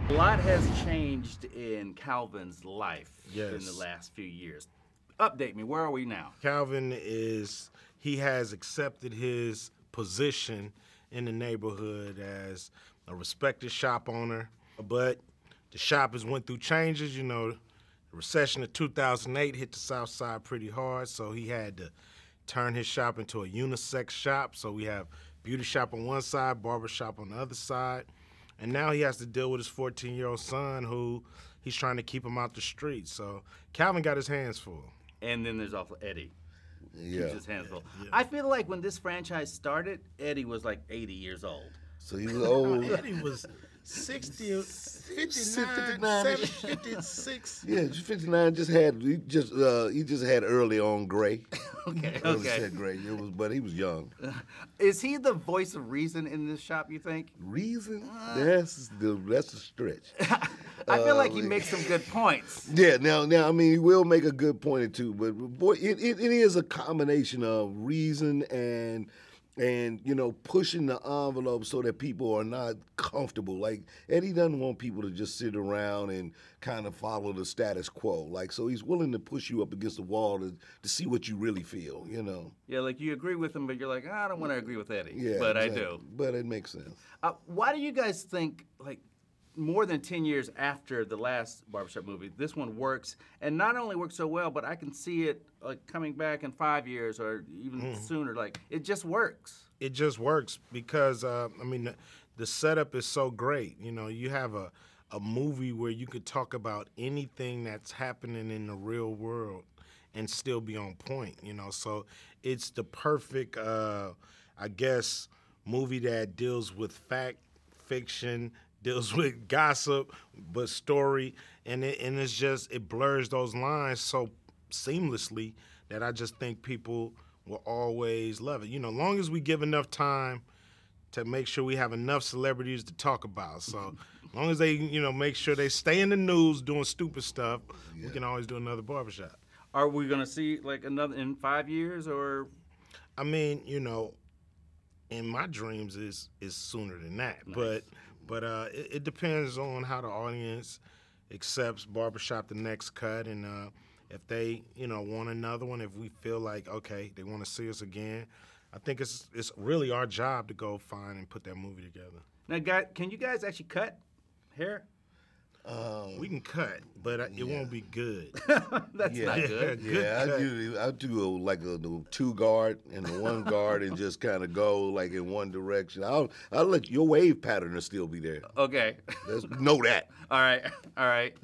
A lot has changed in Calvin's life Yes. in the last few years. Update me, where are we now? Calvin he has accepted his position in the neighborhood as a respected shop owner, but the shop has went through changes. You know, the recession of 2008 hit the South Side pretty hard, so he had to turn his shop into a unisex shop. So we have beauty shop on one side, barbershop on the other side. And now he has to deal with his 14-year-old son who he's trying to keep him out the streets. So Calvin got his hands full. And then there's also Eddie. Yeah. Keeps his hands full. Yeah. I feel like when this franchise started, Eddie was like 80 years old. So he was old. Eddie was 60, 59, 59, 56. Yeah, 59. He just had early on gray. Okay, Early okay. said gray. But he was young. Is he the voice of reason in this shop, you think? Reason? That's a stretch. I feel like he makes some good points. Yeah, now, I mean, he will make a good point or two, but boy, it is a combination of reason and you know, pushing the envelope so that people are not comfortable. Like, Eddie doesn't want people to just sit around and kind of follow the status quo. Like, so he's willing to push you up against the wall to see what you really feel, you know. Yeah, like you agree with him, but you're like, I don't want to agree with Eddie. Yeah, but exactly. I do. But it makes sense. Why do you guys think, like, more than 10 years after the last Barbershop movie, this one works, and not only works so well, but I can see it like coming back in 5 years or even sooner. Like, it just works. It just works because, I mean, the setup is so great. You know, you have a movie where you could talk about anything that's happening in the real world and still be on point, you know. So it's the perfect, I guess, movie that deals with fact, fiction, deals with gossip, but story, and it's just, it blurs those lines so seamlessly that I just think people will always love it. You know, long as we give enough time to make sure we have enough celebrities to talk about. So long as they, you know, make sure they stay in the news doing stupid stuff, we can always do another Barbershop. Are we gonna see like another in 5 years or? I mean, you know, in my dreams is sooner than that, Nice. but it depends on how the audience accepts Barbershop the next cut, and if they, you know, want another one, if we feel like, okay, they want to see us again, I think it's really our job to go find and put that movie together. Now, guys, can you guys actually cut hair? We can cut, but it won't be good. That's not good. Yeah, I do like a 2-guard and a 1-guard and just kind of go like in one direction. I'll let your wave pattern will still be there. Okay. Let's know that. All right, all right.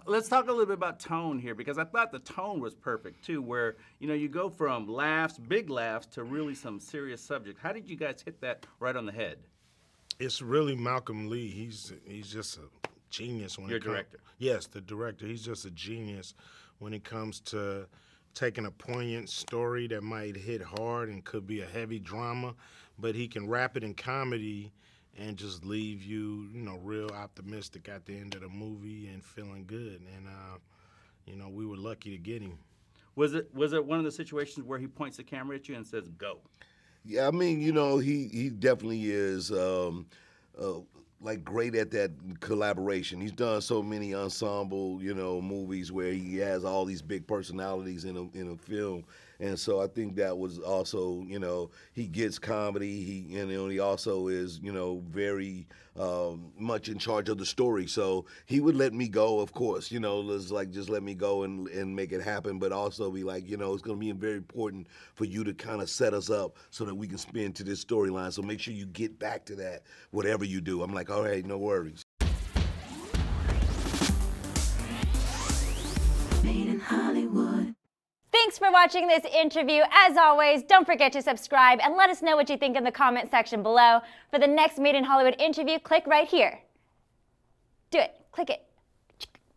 Let's talk a little bit about tone here, because I thought the tone was perfect too, where, you know, you go from laughs, big laughs, to really some serious subject. How did you guys hit that right on the head? It's really Malcolm Lee. He's just a genius when Your it comes. director. Yes, the director. He's just a genius when it comes to taking a poignant story that might hit hard and could be a heavy drama, but he can wrap it in comedy and just leave you, you know, real optimistic at the end of the movie and feeling good. And you know, we were lucky to get him. Was it one of the situations where he points the camera at you and says, "Go"? Yeah, I mean, you know, he definitely is like great at that collaboration. He's done so many ensemble, you know, movies where he has all these big personalities in a film, and so I think that was also, you know, he gets comedy. He also is, you know, very much in charge of the story. So he would let me go, of course, you know, just let me go and make it happen, but also be like, you know, it's going to be very important for you to kind of set us up so that we can spin to this storyline. So make sure you get back to that, whatever you do. I'm like, all right, no worries. Made in Hollywood. Thanks for watching this interview. As always, don't forget to subscribe and let us know what you think in the comment section below. For the next Made in Hollywood interview, click right here. Do it. Click it.